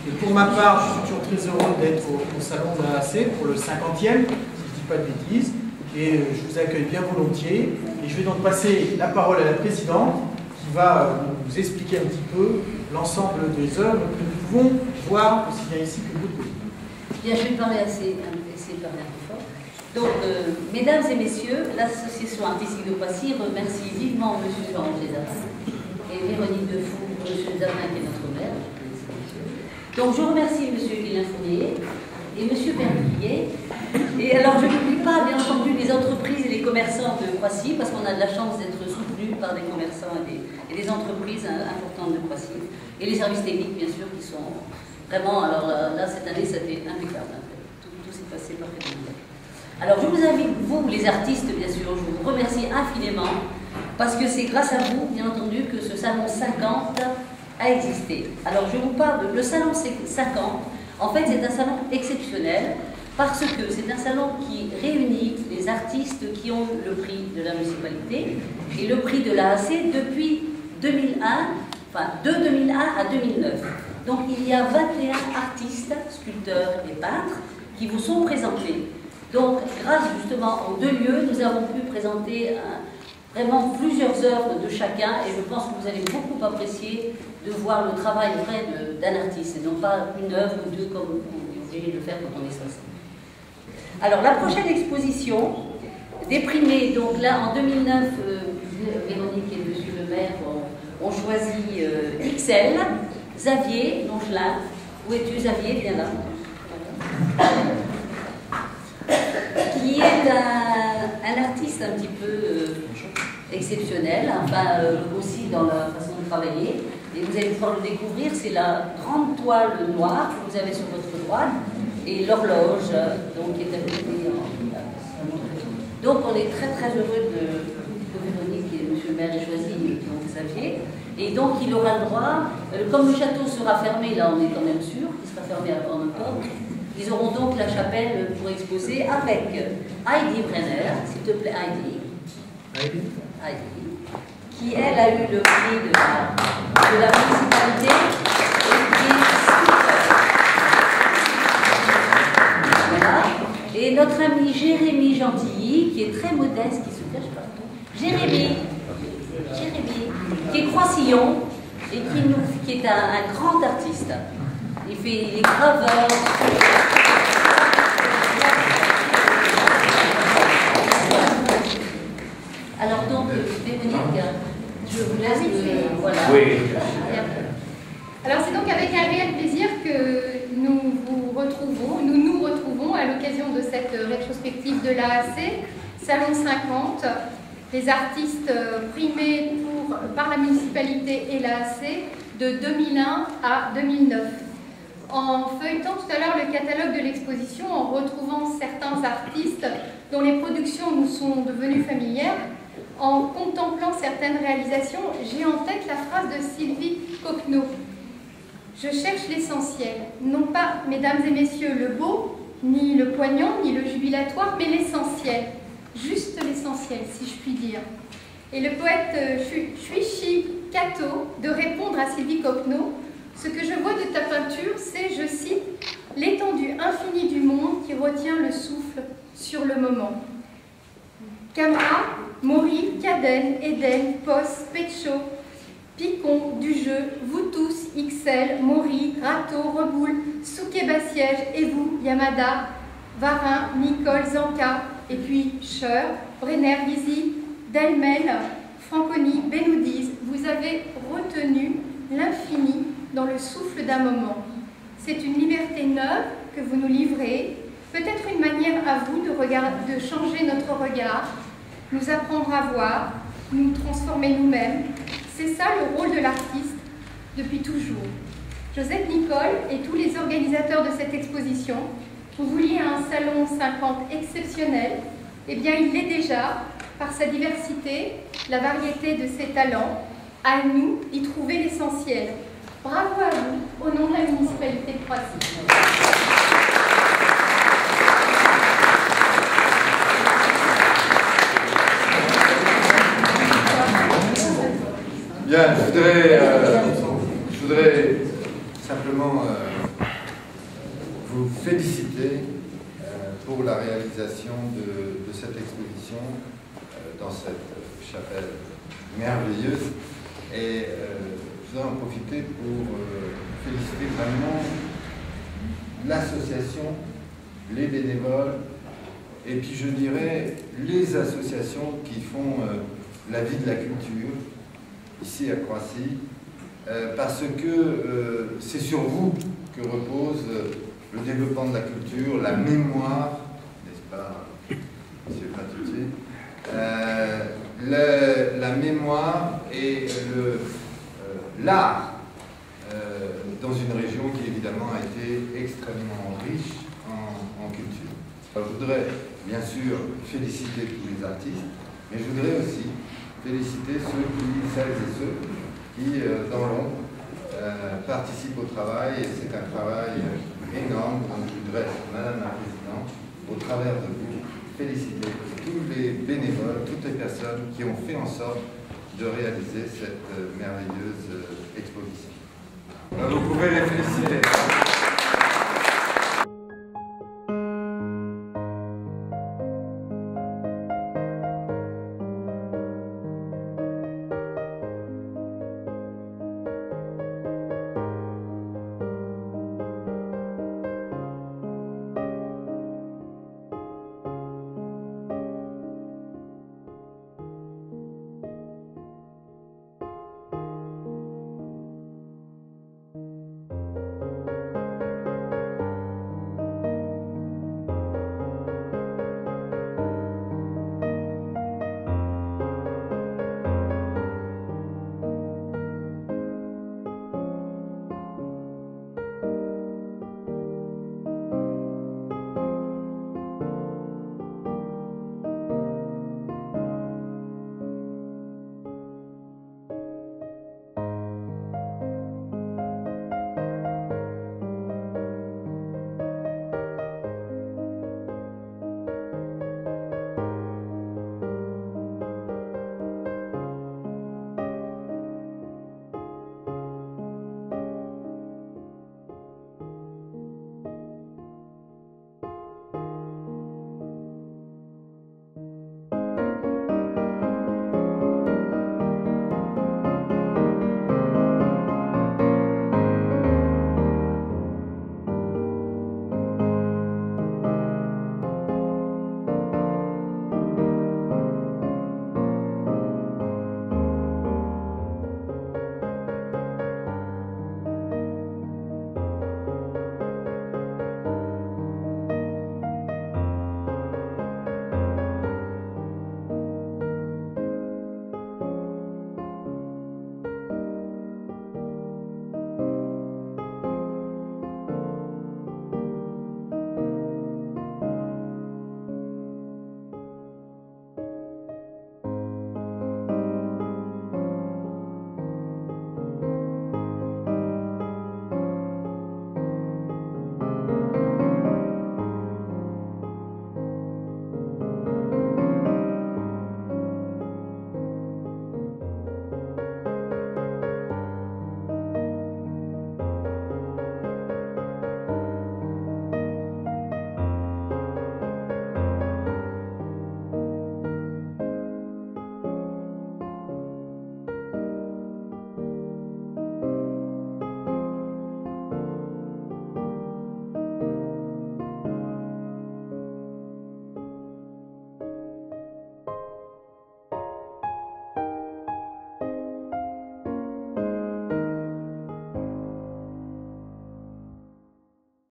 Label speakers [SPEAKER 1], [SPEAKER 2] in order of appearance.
[SPEAKER 1] Et pour ma part, je suis toujours très heureux d'être au salon de l'AAC pour le 50e, si je ne dis pas de bêtises. Et je vous accueille bien volontiers. Et je vais donc passer la parole à la présidente qui va nous expliquer un petit peu l'ensemble des œuvres que nous pouvons voir aussi bien ici que de l'autre côté.
[SPEAKER 2] Bien, je vais parler essayer de parler un peu fort. Donc, mesdames et messieurs, l'association artistique de Poissy remercie vivement M. Jean-Roger Zapin et Véronique Defou, M. Zapin qui est notre maire. Donc, je remercie M. Guilain Fournier et M. Berguillet. Et alors, je n'oublie pas, bien entendu, les entreprises et les commerçants de Poissy, parce qu'on a de la chance d'être soutenus par des commerçants et des entreprises importantes de Poissy. Et les services techniques, bien sûr, qui sont vraiment, alors là cette année, c'était impeccable. Tout s'est passé parfaitement. Alors, je vous invite, vous, les artistes, bien sûr, je vous remercie infiniment, parce que c'est grâce à vous, bien entendu, que ce salon 50 a existé. Alors, je vous parle de le salon 50. En fait, c'est un salon exceptionnel, parce que c'est un salon qui réunit les artistes qui ont le prix de la municipalité et le prix de l'AAC depuis 2001, enfin de 2001 à 2009. Donc il y a 21 artistes, sculpteurs et peintres qui vous sont présentés. Donc grâce justement aux deux lieux, nous avons pu présenter vraiment plusieurs œuvres de chacun et je pense que vous allez beaucoup apprécier de voir le travail vrai d'un artiste et non pas une œuvre ou deux comme on est obligé de le faire quand on est 60. Alors, la prochaine exposition, des primés, donc là, en 2009, Véronique et Monsieur le maire ont choisi XL, Xavier Longelin. Où es-tu, Xavier? Viens là. Qui est un artiste un petit peu exceptionnel, enfin, aussi dans la façon de travailler. Et vous allez pouvoir le découvrir, c'est la grande toile noire que vous avez sur votre droite. Et l'horloge, donc, qui est arrivée en... Donc, on est très très heureux que Véronique et M. le maire aient choisi donc, Xavier. Et donc, il aura le droit, comme le château sera fermé, là on est quand même sûr, il sera fermé en octobre, ils auront donc la chapelle pour exposer avec Heidi Brenner, s'il te plaît Heidi, qui elle a eu le prix de la municipalité et notre ami Jérémy Gentilly, qui est très modeste, qui se cache partout. Jérémy, qui est Croix-Sillon et qui est un grand artiste. Il fait les graveurs. Alors donc, Véronique, je vous laisse. Voilà.
[SPEAKER 3] Oui.
[SPEAKER 4] Alors c'est donc avec un réel plaisir que nous nous retrouvons à l'occasion de cette rétrospective de l'AAC, Salon 50, les artistes primés par la municipalité et l'AAC de 2001 à 2009. En feuilletant tout à l'heure le catalogue de l'exposition, en retrouvant certains artistes dont les productions nous sont devenues familières, en contemplant certaines réalisations, j'ai en tête la phrase de Sylvie Coquenot. Je cherche l'essentiel, non pas, mesdames et messieurs, le beau, ni le poignant, ni le jubilatoire, mais l'essentiel, juste l'essentiel, si je puis dire. Et le poète Shuichi Kato de répondre à Sylvie Coquenot, ce que je vois de ta peinture, c'est, je cite, l'étendue infinie du monde qui retient le souffle sur le moment. Camara, Maury, Caden, Eden, Posse, Pecho, Picon, Dujeu, vous tous, XL, Maury, Rato, Reboul, Souquet Bassiège, et vous, Yamada, Varin, Nicole, Zanka, et puis Scheur, Brenner, Lizzy, Delmel, Franconi, Benoudiz, vous avez retenu l'infini dans le souffle d'un moment. C'est une liberté neuve que vous nous livrez, peut-être une manière à vous de changer notre regard, nous apprendre à voir, nous transformer nous-mêmes. C'est ça le rôle de l'artiste depuis toujours. Josette Nicole et tous les organisateurs de cette exposition, vous vouliez un salon 50 exceptionnel, eh bien il l'est déjà par sa diversité, la variété de ses talents. À nous d'y trouver l'essentiel. Bravo à vous, au nom de la municipalité de Poissy.
[SPEAKER 3] Bien, je voudrais simplement simplement vous féliciter pour la réalisation de cette exposition dans cette chapelle merveilleuse. Et je voudrais en profiter pour féliciter vraiment l'association, les bénévoles, et puis je dirais les associations qui font la vie de la culture ici à Croissy, parce que c'est sur vous que repose le développement de la culture, la mémoire, n'est-ce pas, monsieur Patutier, la mémoire et l'art dans une région qui évidemment a été extrêmement riche en culture. Alors, je voudrais bien sûr féliciter tous les artistes, mais je voudrais aussi féliciter celles et ceux qui, dans l'ombre, participent au travail, et c'est un travail énorme. Donc je voudrais, Madame la Présidente, au travers de vous, féliciter tous les bénévoles, toutes les personnes qui ont fait en sorte de réaliser cette merveilleuse exposition. Vous pouvez les féliciter.